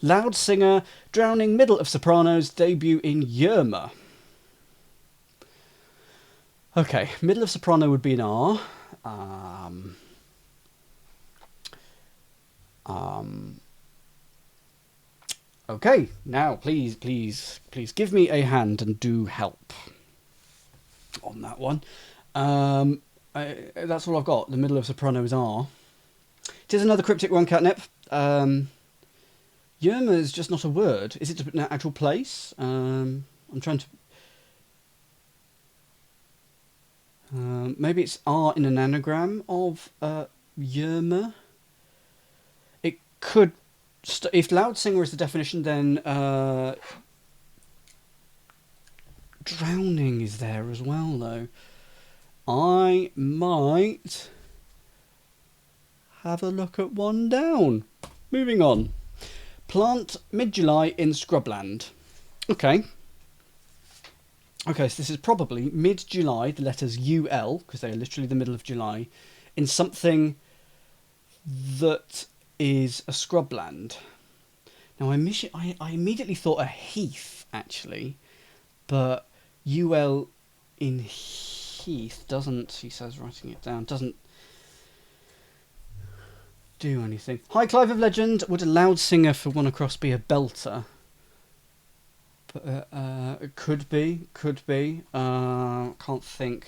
Loud singer, drowning middle of sopranos, debut in Yerma. Okay, middle of soprano would be an R. Okay, now please give me a hand and do help on that one. That's all I've got. The middle of soprano is R. It is another cryptic one, Catnip. Yerma is just not a word. Is it an actual place? I'm trying to... maybe it's R in an anagram of Yerma. It could... if loud singer is the definition, then drowning is there as well, though. I might have a look at one down. Moving on. Plant mid-July in scrubland. Okay. Okay, so this is probably mid-July, the letters UL, because they are literally the middle of July, in something that is a scrubland. Now, I immediately thought a heath, actually, but UL in heath doesn't, he says, writing it down, doesn't do anything. Hi, Clive of Legend. Would a loud singer for one across be a belter? But, it could be. Can't think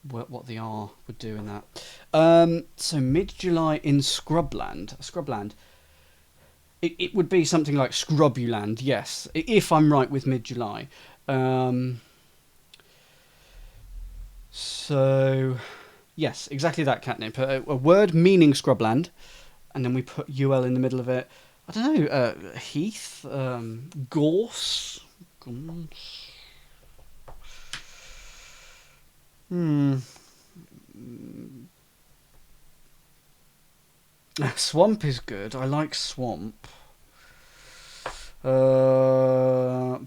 what the R would do in that. So mid-July in Scrubland. It would be something like Scrubuland, yes, if I'm right with mid-July. So, yes, exactly that, Catnip. A word meaning Scrubland, and then we put UL in the middle of it. I don't know, heath, gorse. Swamp is good. I like swamp. But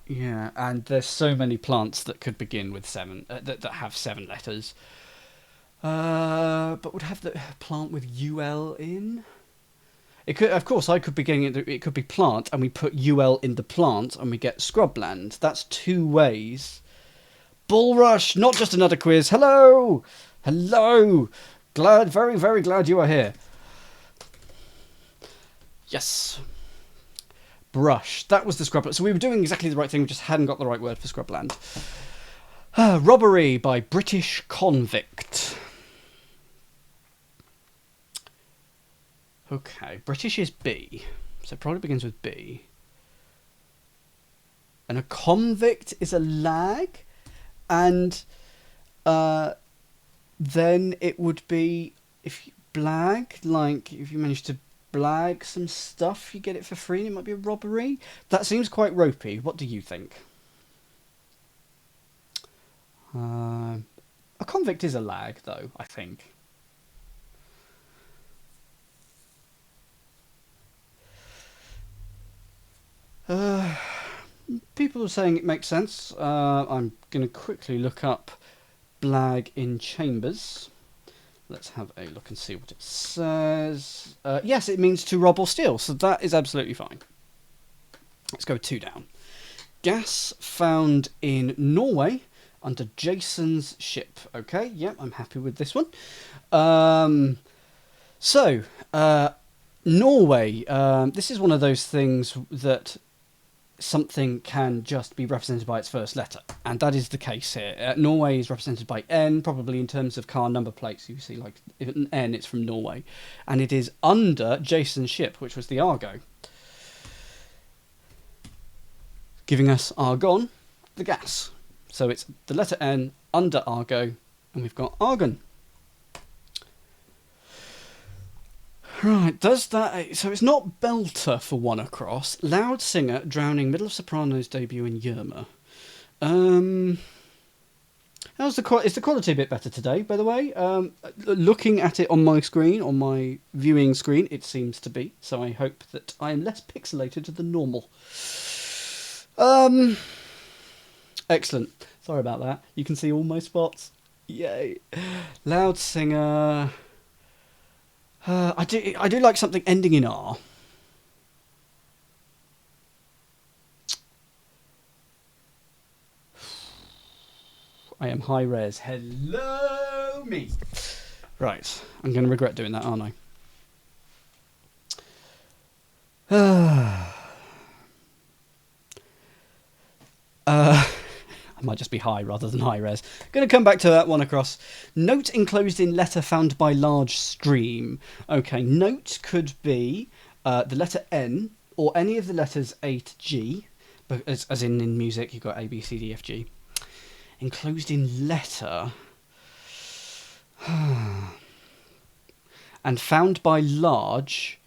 yeah, and there's so many plants that could begin with seven that have 7 letters. But would have the plant with UL in. It could, of course, I could be getting it. It could be plant, and we put UL in the plant, and we get scrubland. That's 2 ways. Bullrush, not just another quiz. Hello. Glad, very, very glad you are here. Yes. Brush. That was the scrubland. So we were doing exactly the right thing. We just hadn't got the right word for scrubland. Robbery by British convict. Okay. British is B. So it probably begins with B. And a convict is a lag. And then it would be if you blag, like if you manage to blag some stuff, you get it for free and it might be a robbery. That seems quite ropey. What do you think? A convict is a lag, though, I think. People are saying it makes sense. I'm going to quickly look up blag in chambers. Let's have a look and see what it says. Yes, it means to rob or steal, so that is absolutely fine. Let's go 2 down. Gas found in Norway under Jason's ship. Okay, yep, I'm happy with this one. Norway. This is one of those things that something can just be represented by its first letter, and that is the case here. Norway is represented by N, probably in terms of car number plates. You see, like, if an N, it's from Norway, and it is under Jason's ship, which was the Argo, giving us argon, the gas. So it's the letter N under Argo, and we've got argon. Right, does that... So it's not belter for one across. Loud singer, drowning, middle of sopranos debut in Yerma. Is the quality a bit better today, by the way? Looking at it on my screen, on my viewing screen, it seems to be. So I hope that I am less pixelated than normal. Excellent. Sorry about that. You can see all my spots. Yay. Loud singer... I do like something ending in R. I am high res. Hello me. Right, I'm going to regret doing that, aren't I? I might just be high rather than high res. Going to come back to that one across. Note enclosed in letter found by large stream. Okay, note could be the letter N or any of the letters A to G, but as in music you've got A, B, C, D, F, G. Enclosed in letter. And found by large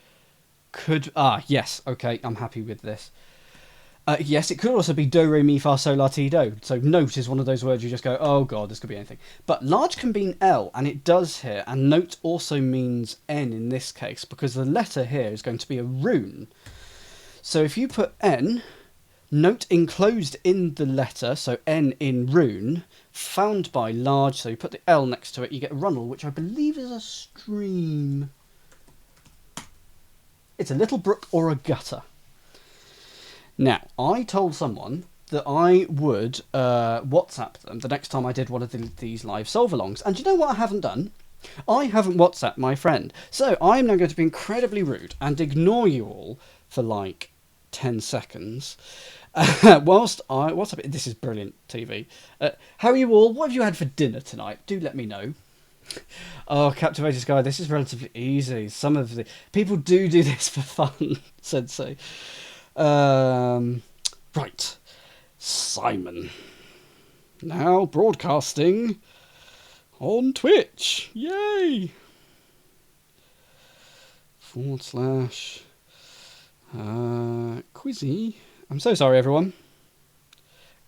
could... yes, okay, I'm happy with this. Yes, it could also be do, re, mi, fa, sol, la, ti, do. So note is one of those words you just go, oh god, this could be anything. But large can mean L, and it does here. And note also means N in this case, because the letter here is going to be a rune. So if you put N, note enclosed in the letter, so N in rune, found by large, so you put the L next to it, you get a runnel, which I believe is a stream. It's a little brook or a gutter. Now, I told someone that I would WhatsApp them the next time I did one of these live solve-alongs. And do you know what I haven't done? I haven't WhatsApped my friend. So I'm now going to be incredibly rude and ignore you all for like 10 seconds. Whilst I WhatsApp... This is brilliant TV. How are you all? What have you had for dinner tonight? Do let me know. Oh, Captivated Sky, this is relatively easy. Some of the... People do this for fun, Sensei. Right. Simon. Now broadcasting on Twitch. Yay! / Quizzy. I'm so sorry, everyone.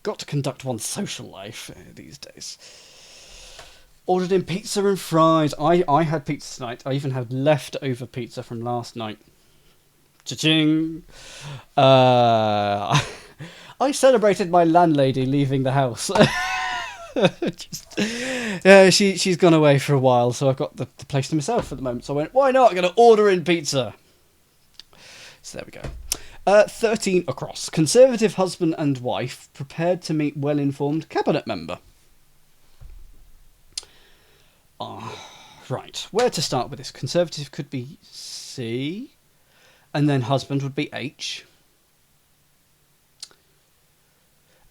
Got to conduct one's social life these days. Ordered in pizza and fries. I had pizza tonight. I even had leftover pizza from last night. Cha-ching! I celebrated my landlady leaving the house. She's gone away for a while, so I've got the place to myself at the moment. So I went, why not? I'm going to order in pizza. So there we go. 13 across. Conservative husband and wife prepared to meet well-informed cabinet member. Right. Where to start with this? Conservative could be C. And then husband would be H.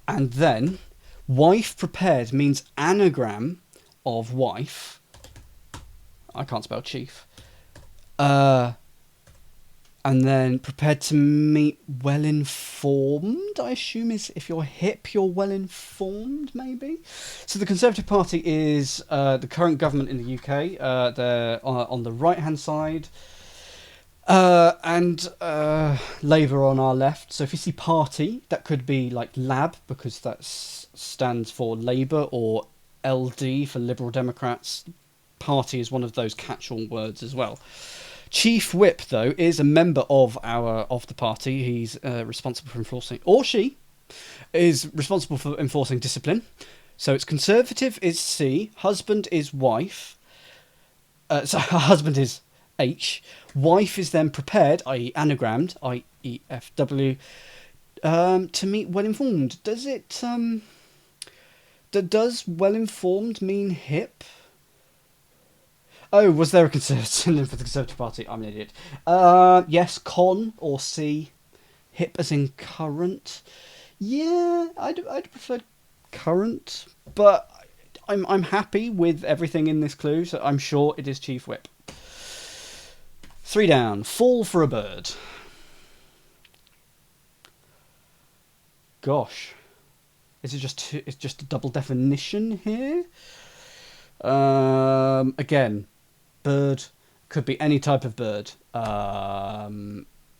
And then wife prepared means anagram of wife. I can't spell chief. And then prepared to meet well-informed, I assume is if you're hip, you're well-informed, maybe? So the Conservative Party is the current government in the UK. They're on the right-hand side. And Labour on our left. So if you see party, that could be like lab, because that stands for Labour, or LD for Liberal Democrats. Party is one of those catch-all words as well. Chief Whip, though, is a member of the party. He's responsible for enforcing, or she is responsible for enforcing discipline. So it's Conservative is C, husband is wife. So husband is H. Wife is then prepared, i.e. anagrammed, IEFW, to meet well-informed. Does it, does well-informed mean hip? Oh, was there a synonym for the Conservative Party? I'm an idiot. Yes, con, or C. Hip as in current. Yeah, I'd prefer current, but I'm happy with everything in this clue, so I'm sure it is Chief Whip. 3 down. Fall for a bird. Gosh. Is it it's just a double definition here? Again, bird could be any type of bird.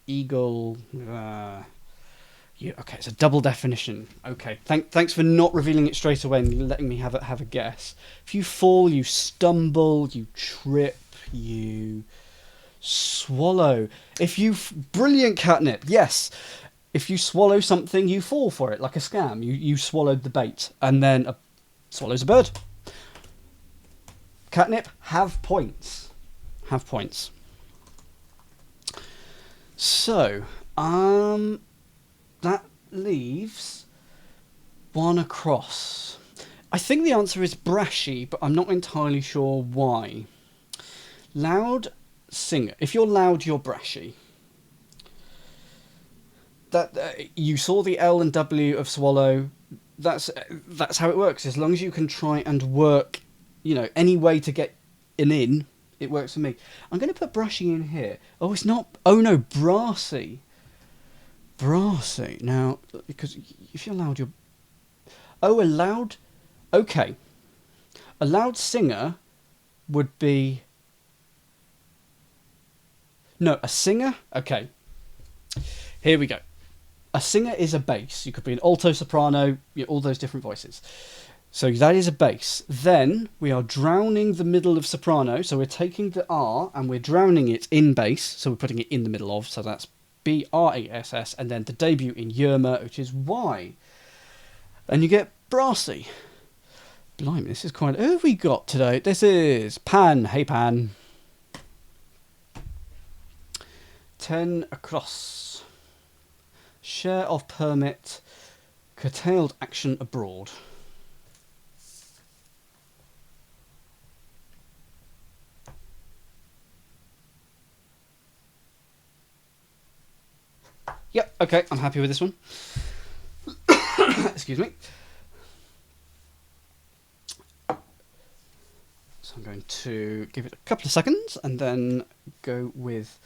Eagle. Okay, it's a double definition. Okay, thanks for not revealing it straight away and letting me have a guess. If you fall, you stumble, you trip, you swallow. Brilliant catnip. Yes. If you swallow something, you fall for it, like a scam. You swallowed the bait, and then swallows a bird. Catnip, have points. Have points. So, that leaves one across. I think the answer is brashy, but I'm not entirely sure why. Loud singer. If you're loud, you're brashy. That you saw the L and W of swallow. That's how it works. As long as you can try and work, any way to get an in, it works for me. I'm going to put brashy in here. Oh, it's not. Oh no, brassy. Brassy. Now, because if you're loud, you're. Oh, a loud. Okay. A loud singer would be. No, a singer. Okay. Here we go. A singer is a bass. You could be an alto, soprano, all those different voices. So that is a bass. Then we are drowning the middle of soprano. So we're taking the R and we're drowning it in bass. So we're putting it in the middle of. So that's B-R-A-S-S. And then the debut in Yerma, which is Y. And you get brassy. Blimey, this is quite... Who have we got today? This is Pan. Hey, Pan. 10 across. Share of permit, curtailed action abroad. Yep, okay, I'm happy with this one. Excuse me. So I'm going to give it a couple of seconds and then go with...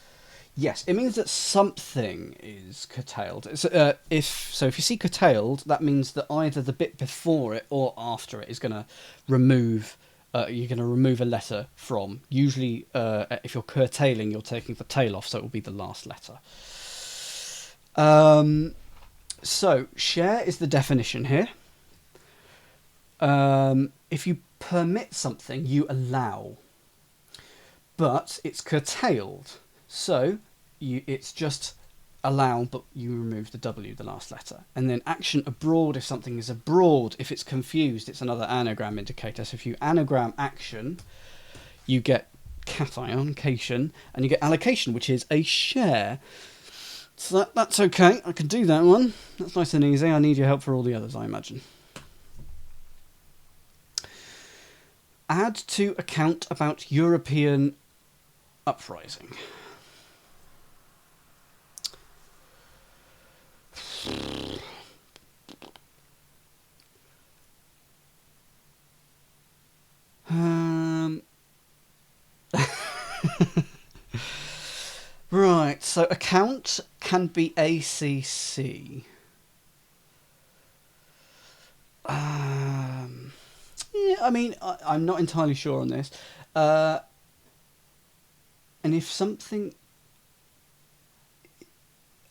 Yes, it means that something is curtailed. It's, if you see curtailed, that means that either the bit before it or after it is going to remove. You're going to remove a letter from. Usually, if you're curtailing, you're taking the tail off, so it will be the last letter. So share is the definition here. If you permit something, you allow, but it's curtailed. So it's just allow, but you remove the W, the last letter. And then action abroad, if something is abroad. If it's confused, it's another anagram indicator. So if you anagram action, you get cation, and you get allocation, which is a share. So that's okay. I can do that one. That's nice and easy. I need your help for all the others, I imagine. Add to account about European uprising. Right, so account can be ACC. Yeah, I mean, I'm not entirely sure on this. And if something...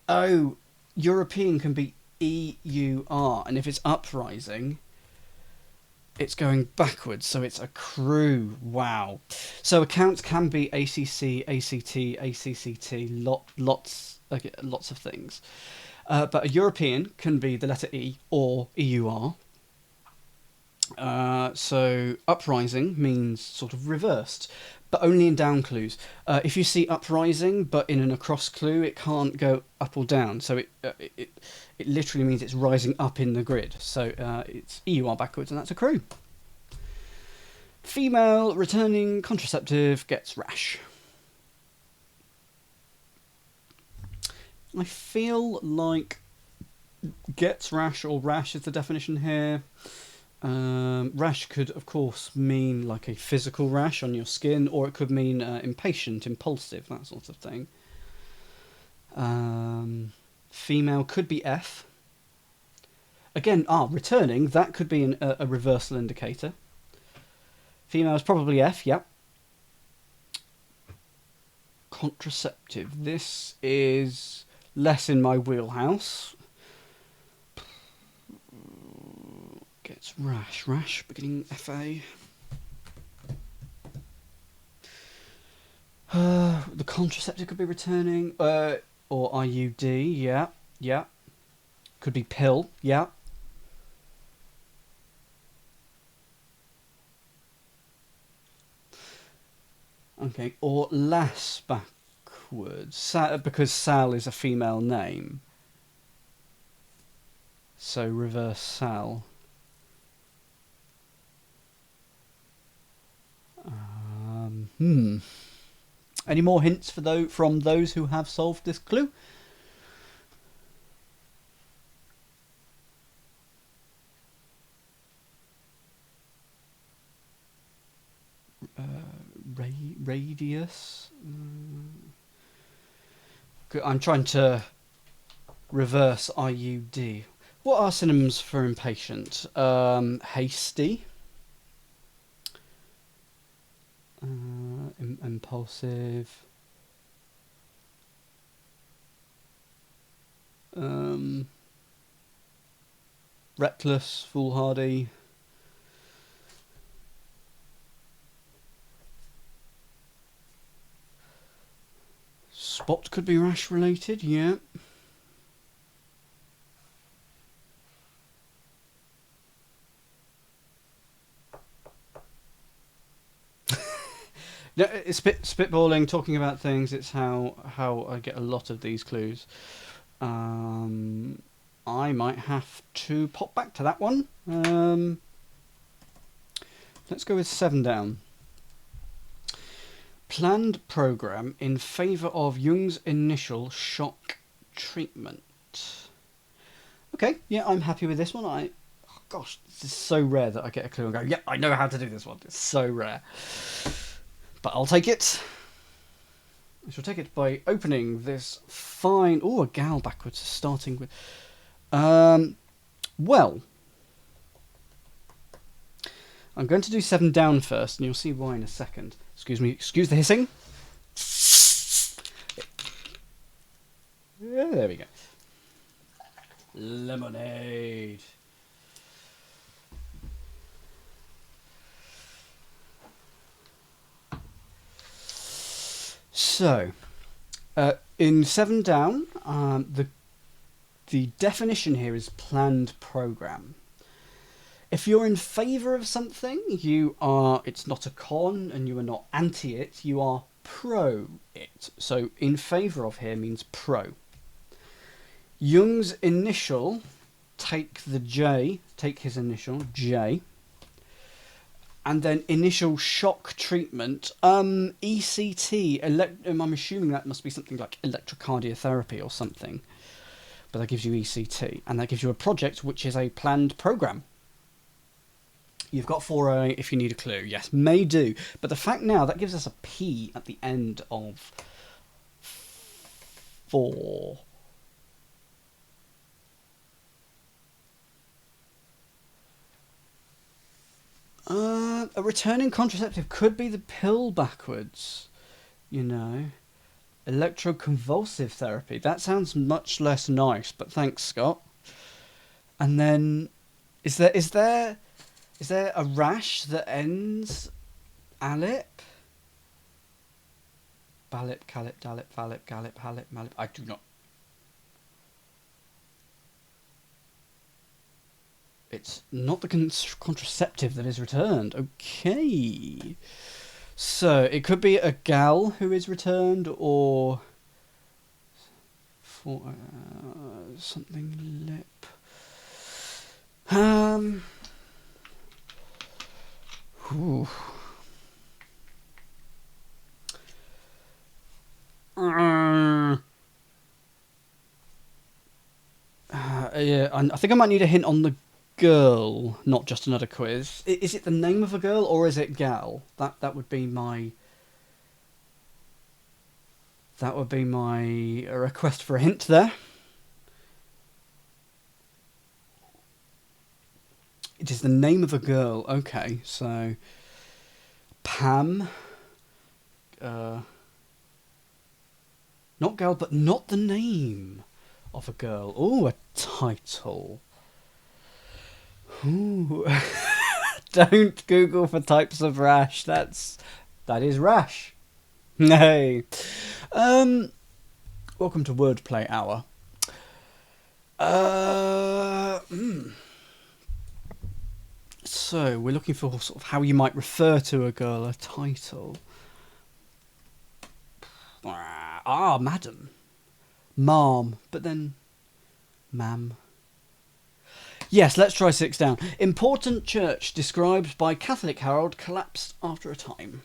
Oh, European can be EUR, and if it's uprising, it's going backwards, so it's accrue. Wow. So accounts can be ACC, ACT, ACCT, lots of things. But a European can be the letter E or EUR. So uprising means sort of reversed, but only in down clues. If you see uprising, but in an across clue, it can't go up or down. So it literally means it's rising up in the grid. So it's EUR backwards, and that's accrue. Female returning contraceptive gets rash. I feel like gets rash or rash is the definition here. Rash could, of course, mean like a physical rash on your skin, or it could mean impatient, impulsive, that sort of thing. Female could be F. Again, returning, that could be a reversal indicator. Female is probably F, yep. Contraceptive, this is less in my wheelhouse. Gets rash, beginning FA. The contraceptive could be returning, or IUD, yeah. Could be pill, yeah. Okay, or less backwards. backwards. Because Sal is a female name. So reverse Sal. Any more hints from those who have solved this clue? Radius. I'm trying to reverse IUD. What are synonyms for impatient? Hasty. Impulsive. Reckless, foolhardy. Spot could be rash related, yeah. No, it's spitballing, talking about things. It's how I get a lot of these clues. I might have to pop back to that one. Let's go with 7 down. Planned program in favour of Jung's initial shock treatment. Okay, yeah, I'm happy with this one. Oh gosh, this is so rare that I get a clue and go, yeah, I know how to do this one. It's so rare. But I'll take it. I shall take it by opening this fine... Oh, a gal backwards, starting with... Well, I'm going to do 7 down first, and you'll see why in a second. Excuse me, excuse the hissing. Yeah, there we go. Lemonade. So, in 7 down, the definition here is planned program. If you're in favour of something, it's not a con and you are not anti it, you are pro it. So in favour of here means pro. Jung's initial, take his initial, J. And then initial shock treatment, ECT, I'm assuming that must be something like electrocardiotherapy or something. But that gives you ECT. And that gives you a project which is a planned program. You've got 4 if you need a clue. Yes, may do. But the fact now, that gives us a P at the end of 4. A returning contraceptive could be the pill backwards. You know. Electroconvulsive therapy. That sounds much less nice, but thanks, Scott. And then, is there a rash that ends alip? Balip, calip, dalip, valip, gallip, halip, malip. I do not. It's not the contraceptive that is returned. Okay. So, it could be a gal who is returned, or for something lip. Ooh. Yeah, I think I might need a hint on the girl, not just another quiz. Is it the name of a girl or is it gal? That would be my request for a hint there. It is the name of a girl. Okay, so Pam. Not girl, but not the name of a girl. Oh, a title. Ooh. Don't Google for types of rash. That is rash. Hey. Welcome to Wordplay Hour. So we're looking for sort of how you might refer to a girl, a title. madam. Ma'am. But then, ma'am. Yes, let's try 6 down. Important church described by Catholic Herald collapsed after a time.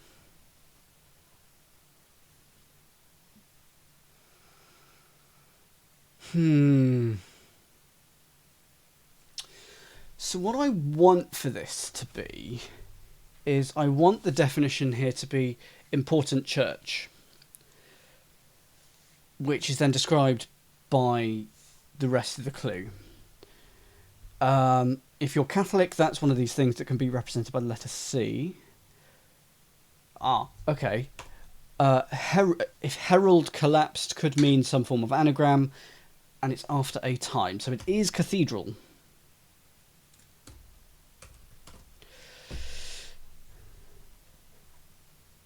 So what I want for this to be is I want the definition here to be important church, which is then described by the rest of the clue. If you're Catholic, that's one of these things that can be represented by the letter C. Okay. If herald collapsed could mean some form of anagram, and it's after a time. So it is cathedral.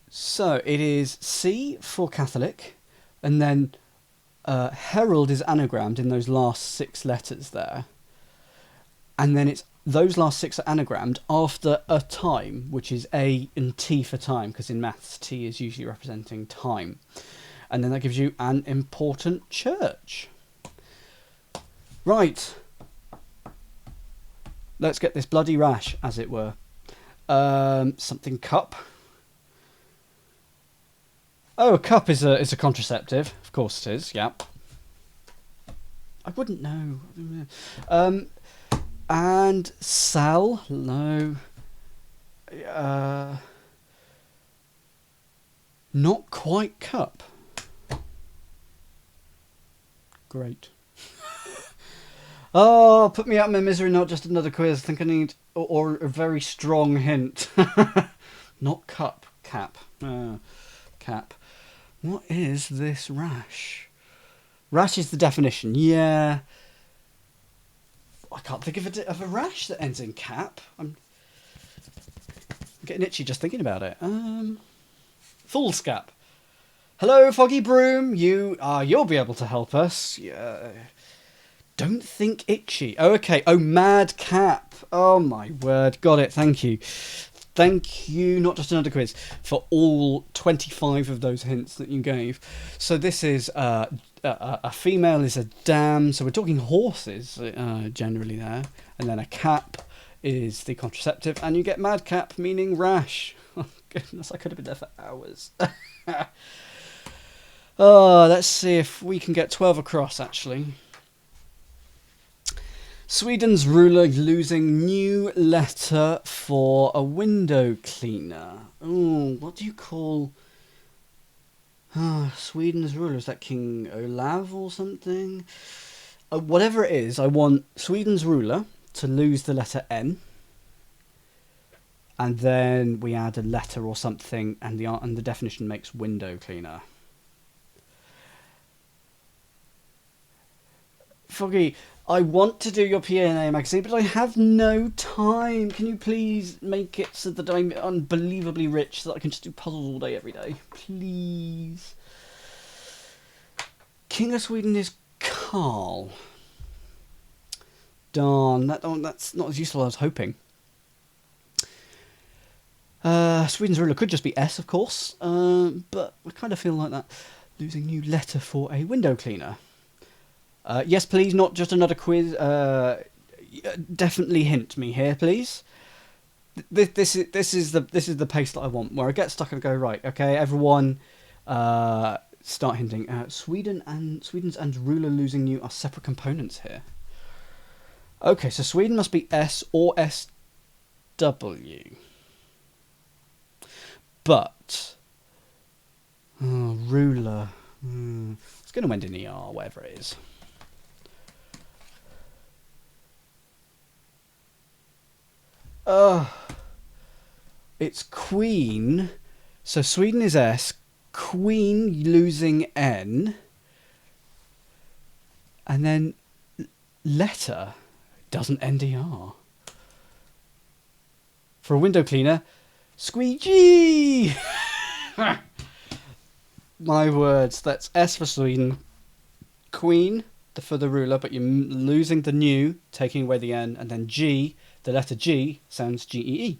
So it is C for Catholic, and then herald is anagrammed in those last 6 letters there. And then it's those last 6 are anagrammed after a time, which is A and T for time, because in maths T is usually representing time. And then that gives you an important church. Right. Let's get this bloody rash, as it were. Something cup. Oh, a cup is a contraceptive. Of course it is, yeah. I wouldn't know. And sal, no. Not quite cup. Great. Oh, put me out of my misery, not just another quiz. I think I need or a very strong hint. Not cup, cap. Cap. What is this rash? Rash is the definition, yeah. I can't think of a rash that ends in cap. I'm getting itchy just thinking about it. Fool's cap. Hello, Foggy Broom. You'll be able to help us. Yeah. Don't think itchy. Oh, okay. Oh, mad cap. Oh my word. Got it. Thank you. Thank you, not just another quiz, for all 25 of those hints that you gave. So this is a female is a dam. So we're talking horses generally there. And then a cap is the contraceptive. And you get madcap, meaning rash. Oh, goodness, I could have been there for hours. Oh, let's see if we can get 12 across, actually. Sweden's ruler losing new letter for a window cleaner. Oh, what do you call... Sweden's ruler, is that King Olav or something? Whatever it is, I want Sweden's ruler to lose the letter N. And then we add a letter or something, and the definition makes window cleaner. Foggy, I want to do your PNA magazine, but I have no time. Can you please make it so that I'm unbelievably rich, so that I can just do puzzles all day, every day? Please. King of Sweden is Carl. Darn, that's not as useful as I was hoping. Sweden's ruler could just be S, of course, but I kind of feel like that. Losing new letter for a window cleaner. Yes, please, not just another quiz. Definitely hint me here, please. This is the pace that I want, where I get stuck and go, right, okay, everyone, start hinting. Sweden's and ruler losing new are separate components here. Okay, so Sweden must be S or SW. But ruler, it's going to end in ER, whatever it is. It's Queen. So Sweden is S. Queen losing N. And then letter doesn't end ER. For a window cleaner, squeegee! My words. That's S for Sweden. Queen, for the ruler, but you're losing the new, taking away the N, and then G. The letter G sounds G-E-E.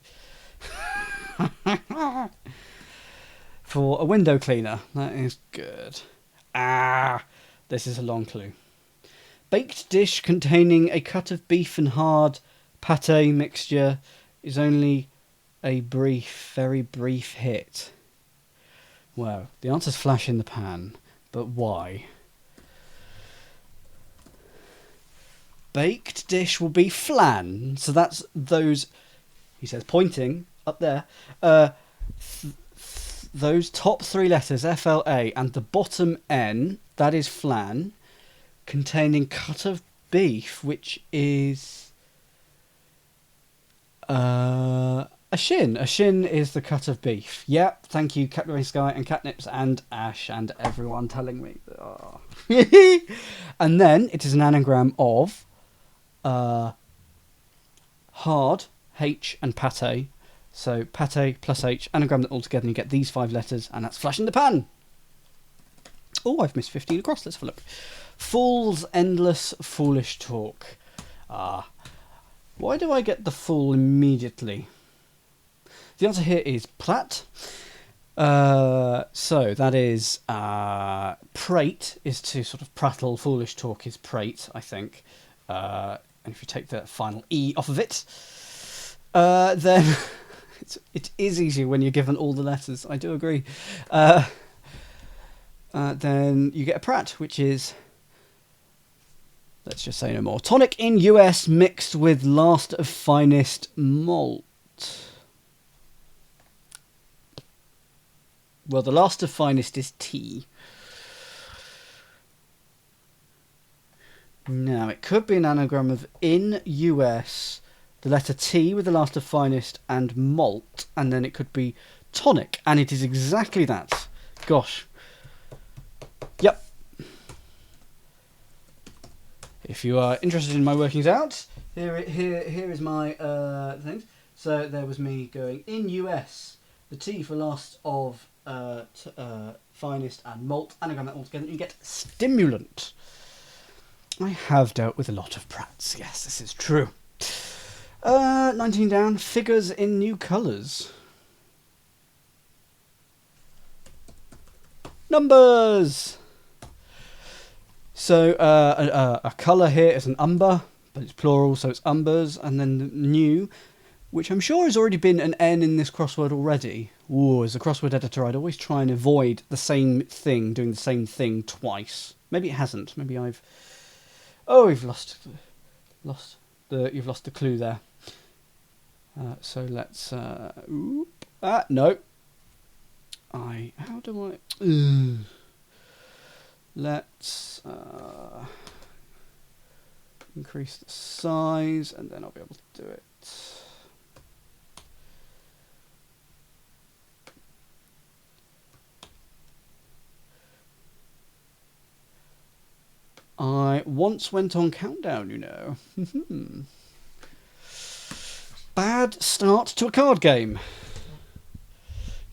For a window cleaner. That is good. This is a long clue. Baked dish containing a cut of beef and hard pate mixture is only a brief, very brief hit. Wow, the answer's flash in the pan, but why? Baked dish will be flan, so that's those, he says, pointing up there, those top three letters, FLA, and the bottom N, that is flan, containing cut of beef, which is a shin. A shin is the cut of beef. Yep, thank you, Captain Sky and Catnips and Ash and everyone telling me. Oh. And then it is an anagram of hard, H, and pate. So pate plus H, anagram that all together, and you get these 5 letters, and that's flash in the pan. Oh, I've missed 15 across. Let's have a look. Fool's endless foolish talk. Why do I get the fool immediately? The answer here is prat. So that is prate is to sort of prattle. Foolish talk is prate, I think. And if you take the final E off of it, then it is easier when you're given all the letters. I do agree. Then you get a prat, which is, let's just say no more. Tonic in US mixed with last of finest malt. Well, the last of finest is tea. Now, it could be an anagram of in US, the letter T with the last of finest and malt, and then it could be tonic, and it is exactly that. Gosh. Yep. If you are interested in my workings out, here is my things. So there was me going in US, the T for last of finest and malt, anagram that all together, and you get stimulant. I have dealt with a lot of prats. Yes, this is true. 19 down. Figures in new colours. Numbers. So a colour here is an umber, but it's plural, so it's umbers. And then the new, which I'm sure has already been an N in this crossword already. Ooh, as a crossword editor, I'd always try and avoid the same thing, doing the same thing twice. Maybe it hasn't. Maybe I've... Oh, you've lost the clue there. So let's... no. How do I... Let's increase the size, and then I'll be able to do it. I once went on Countdown, you know. Bad start to a card game.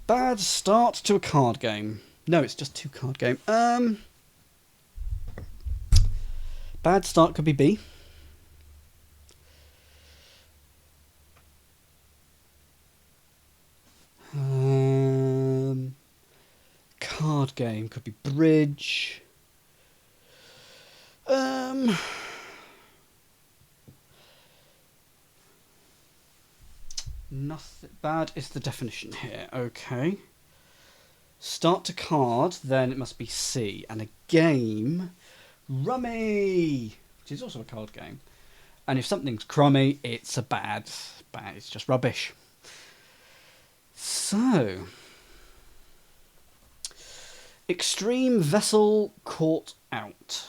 Bad start to a card game. No, it's just 2 card game. Bad start could be B. Card game could be bridge. Nothing bad is the definition here. Okay. Start to card, then it must be C. And a game, rummy, which is also a card game. And if something's crummy, it's a bad. It's just rubbish. So, extreme vessel caught out.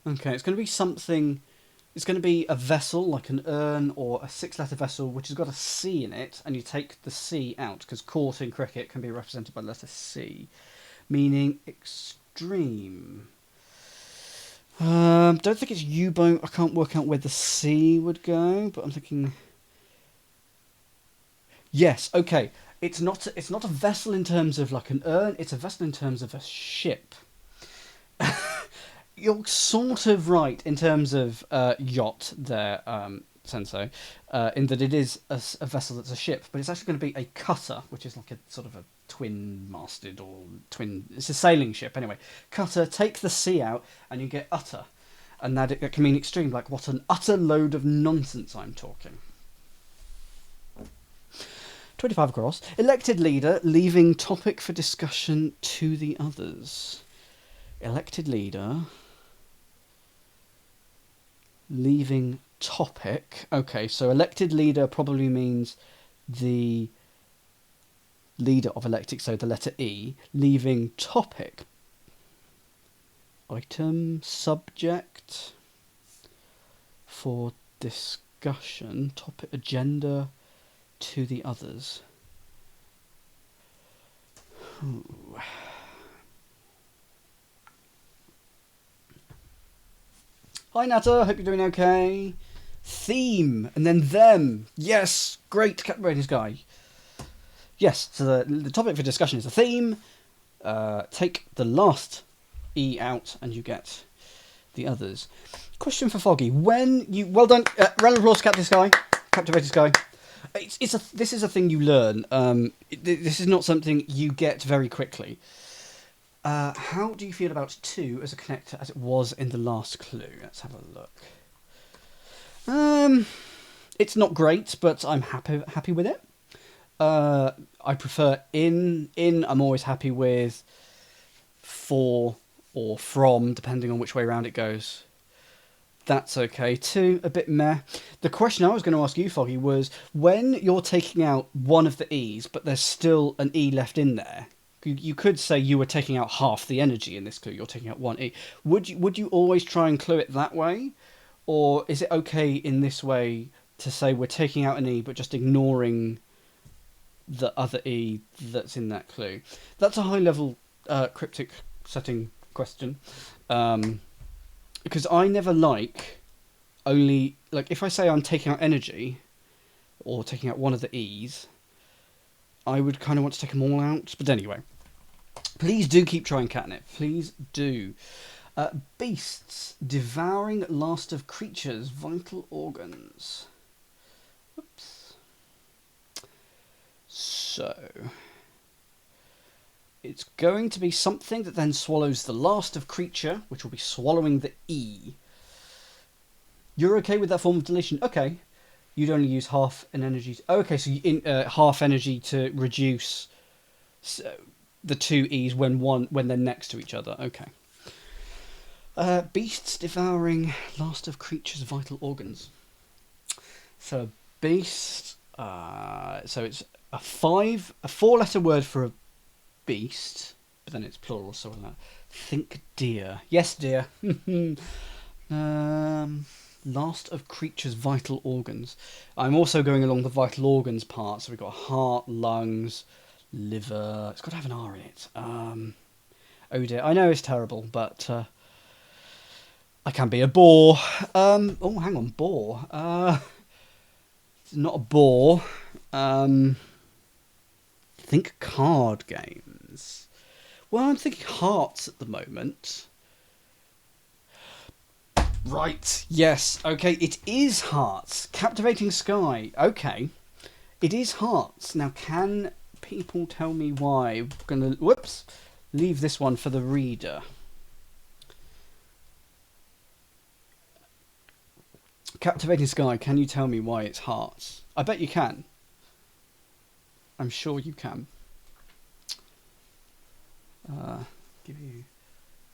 Okay, it's going to be something. It's going to be a vessel, like an urn or a 6-letter vessel, which has got a C in it, and you take the C out, because caught in cricket can be represented by the letter C, meaning extreme. Don't think it's U-boat. I can't work out where the C would go, but I'm thinking... Yes, okay. It's not a vessel in terms of like an urn, it's a vessel in terms of a ship. You're sort of right in terms of yacht there, sensei, in that it is a vessel that's a ship, but it's actually going to be a cutter, which is like a sort of a twin-masted or twin. It's a sailing ship anyway. Cutter, take the C out, and you get utter, and that it can mean extreme. Like what an utter load of nonsense I'm talking. 25 across. Elected leader, leaving topic for discussion to the others. Elected leader, leaving topic. Okay, so elected leader probably means the leader of elected, so the letter E. Leaving topic. Item, subject for discussion, topic, agenda to the others. Ooh. Hi Natter, hope you're doing okay. Theme, and then them. Yes, great, Captivating Sky. Yes, so the topic for discussion is the theme. Take the last E out and you get the others. Question for Foggy. When you... Well done. Round of applause, Captivating Sky. This is a thing you learn. This is not something you get very quickly. How do you feel about 2 as a connector as it was in the last clue? Let's have a look. It's not great, but I'm happy with it. I prefer in. I'm always happy with. For or from, depending on which way around it goes. That's okay. 2, a bit meh. The question I was going to ask you, Foggy, was when you're taking out one of the E's, but there's still an E left in there. You could say you were taking out half the energy in this clue. You're taking out one E. Would you always try and clue it that way? Or is it okay in this way to say we're taking out an E but just ignoring the other E that's in that clue? That's a high-level cryptic setting question. Because I never like only... Like, if I say I'm taking out energy or taking out one of the E's, I would kind of want to take them all out. But anyway, please do keep trying catnip. Please do. Beasts devouring last of creatures' vital organs. Oops. So it's going to be something that then swallows the last of creature, which will be swallowing the E. You're okay with that form of deletion? Okay. You'd only use half an energy. Okay, so half energy to reduce the 2 E's when they're next to each other. Okay. Beasts devouring last of creatures' vital organs. So beast. So it's a 4-letter word for a beast, but then it's plural. So we'll think deer. Yes, deer. Last of creatures' vital organs. I'm also going along the vital organs part. So we've got heart, lungs, liver. It's got to have an R in it. Oh dear. I know it's terrible, but I can be a bore. Oh, hang on, bore. It's not a bore. Think card games. Well, I'm thinking hearts at the moment. Right, yes, okay, it is hearts. Captivating Sky, okay. It is hearts. Now, can people tell me why? I'm going to, leave this one for the reader. Captivating Sky, can you tell me why it's hearts? I bet you can. I'm sure you can.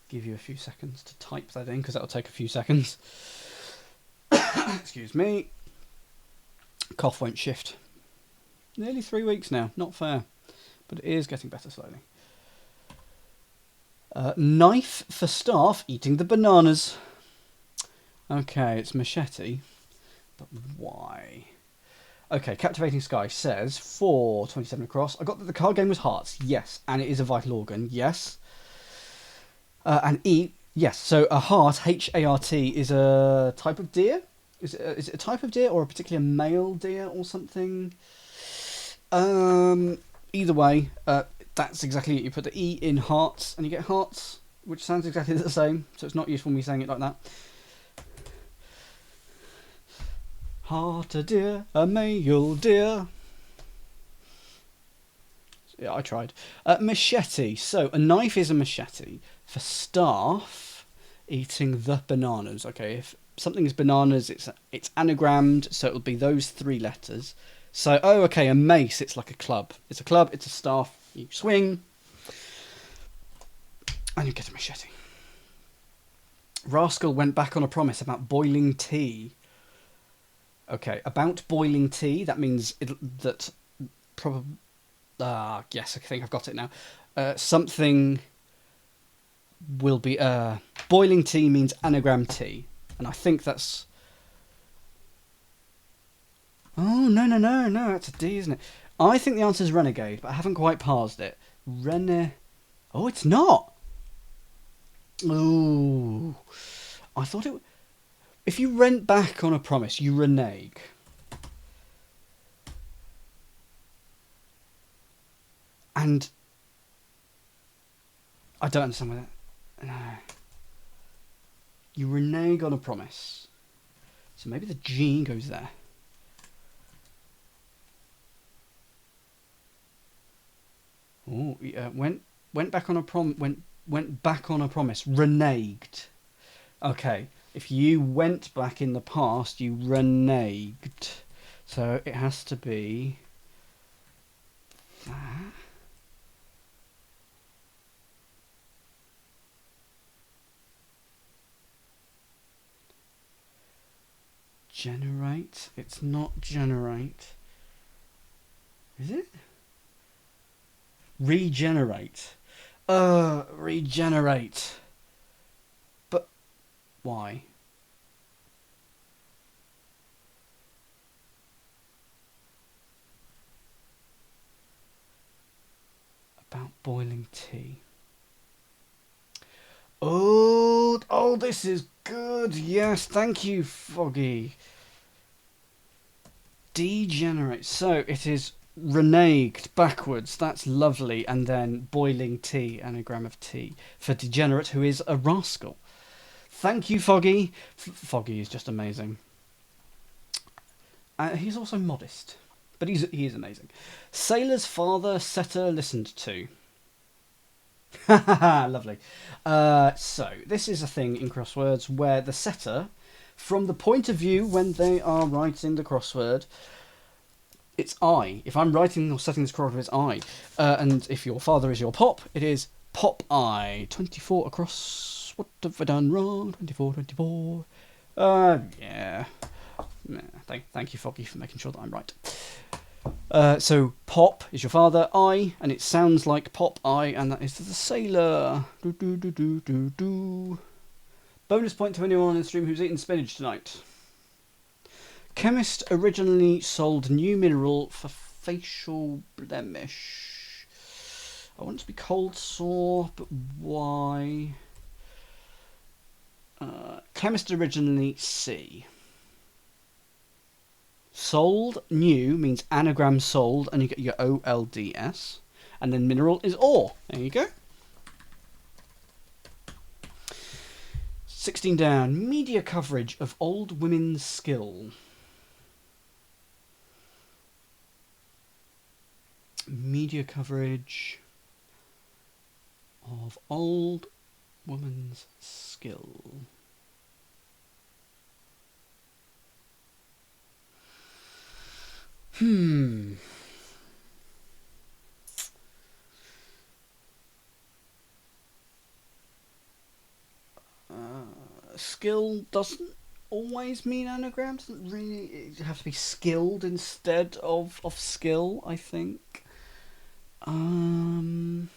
Give you a few seconds to type that in, because that'll take a few seconds. Excuse me. Cough won't shift. Nearly 3 weeks now. Not fair. But it is getting better slowly. Knife for staff eating the bananas. Okay, it's machete. But why? Okay, Captivating Sky says, for 27 across, I got that the card game was hearts. Yes. And it is a vital organ. Yes. And E, yes. So a heart, H-A-R-T, is a type of deer? Is it a type of deer or a particular male deer or something? Either way, that's exactly it. You put the E in hearts and you get hearts, which sounds exactly the same. So it's not useful me saying it like that. Heart a deer, a male deer. Yeah, I tried. Machete. So a knife is a machete. For staff, eating the bananas. Okay, if something is bananas, it's anagrammed, so it'll be those 3 letters. So, oh, okay, a mace, it's like a club. It's a club, it's a staff, you swing, and you get a machete. Rascal went back on a promise about boiling tea. Okay, about boiling tea, that means that probably... yes, I think I've got it now. Something will be... boiling tea means anagram tea. And I think that's... Oh, no, that's a D, isn't it? I think the answer is renegade, but I haven't quite parsed it. Oh, it's not! Ooh. I thought it... If you went back on a promise, you renege. And... I don't understand why that... No. You renege on a promise. So maybe the G goes there. Oh, yeah, went back on a went back on a promise. Reneged. Okay, if you went back in the past, you reneged. So it has to be that. Generate. It's not generate. Is it? Regenerate. Regenerate. But why? About boiling tea. Oh, this is good. Yes, thank you, Foggy. Degenerate. So it is reneged backwards. That's lovely. And then boiling tea, anagram of tea, for degenerate, who is a rascal. Thank you, Foggy. Foggy is just amazing. He's also modest, but he is amazing. Sailor's father, setter listened to. Lovely. So this is a thing in crosswords where the setter, from the point of view when they are writing the crossword, it's I. If I'm writing or setting this crossword, it's I. And if your father is your pop, it is pop I. 24 across. What have I done wrong? 24, 24. Yeah. Thank you, Foggy, for making sure that I'm right. So pop is your father, I, and it sounds like pop I, and that is the sailor. Bonus point to anyone in the stream who's eaten spinach tonight. Chemist originally sold new mineral for facial blemish. I want it to be cold sore, but why? Chemist originally C. Sold, new, means anagram sold, and you get your OLDS. And then mineral is ore. There you go. 16 down. Media coverage of old women's skill. Media coverage of old woman's skill. Skill doesn't always mean anagram. Doesn't really have to be skilled instead of skill, I think. Don't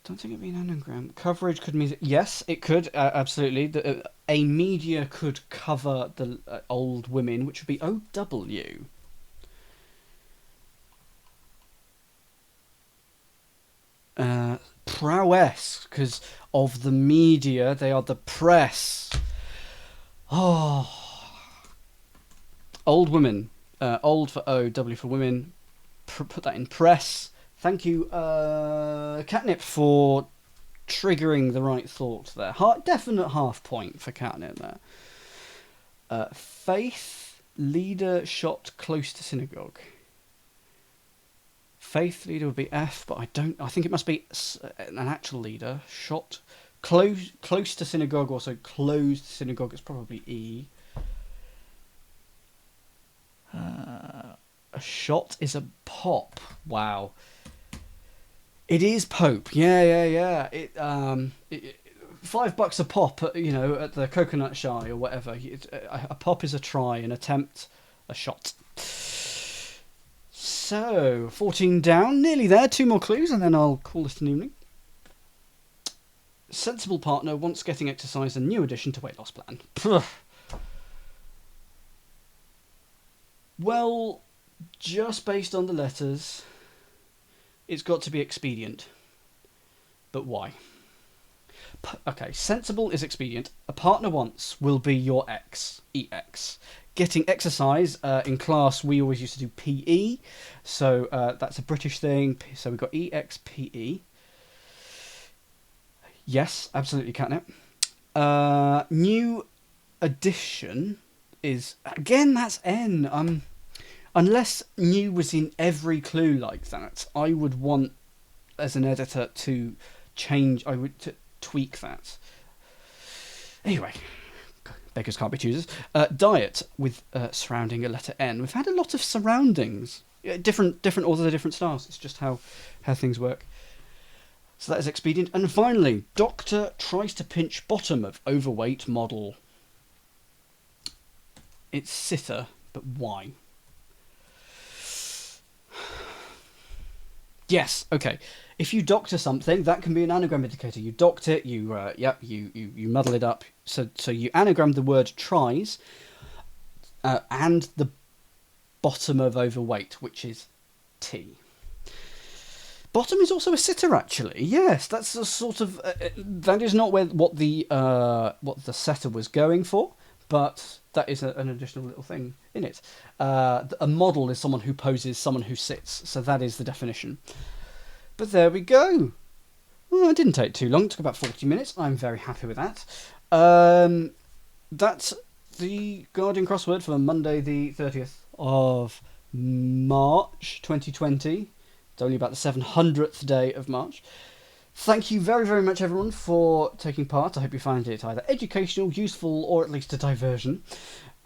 think it'd be an anagram. Coverage could mean... Yes, it could, absolutely. A media could cover the old women, which would be OW. Prowess, because of the media, they are the press. Oh. Old women. Old for O, W for women. Put that in press. Thank you, Catnip, for triggering the right thought there. Definite half point for Catnip there. Faith leader shot close to synagogue. Faith leader would be F, but I think it must be an actual leader. Shot close to synagogue, also closed synagogue. It's probably E. A shot is a pop. Wow. It is Pope. Yeah. It $5 a pop, at the Coconut Shy or whatever. A pop is a try, an attempt, a shot. So, 14 down, nearly there. 2 more clues, and then I'll call this an evening. Sensible partner wants getting exercise, a new addition to weight loss plan. Well, just based on the letters, it's got to be expedient. But why? Okay, sensible is expedient. A partner wants will be your X, EX. Getting exercise, in class we always used to do PE, so that's a British thing, so we've got EXPE. Yes, absolutely, catnip. New addition is, again, that's N. Unless new was in every clue like that, I would want, as an editor, to change, to tweak that. Anyway, beggars can't be choosers. Diet with surrounding a letter N. We've had a lot of surroundings. Different authors, different styles. It's just how things work. So that is expedient. And finally, doctor tries to pinch bottom of overweight model. It's sitter, but why? Yes, okay. If you doctor something, that can be an anagram indicator. You docked it, you muddle it up. So you anagram the word tries and the bottom of overweight, which is T. Bottom is also a sitter, actually. Yes, that's a sort of that is not what the setter was going for, but that is an additional little thing in it. A model is someone who poses, someone who sits. So that is the definition. But there we go. Well, it didn't take too long. It took about 40 minutes. I'm very happy with that. That's the Guardian Crossword for Monday the 30th of March 2020. It's only about the 700th day of March. Thank you very, very much, everyone, for taking part. I hope you found it either educational, useful, or at least a diversion.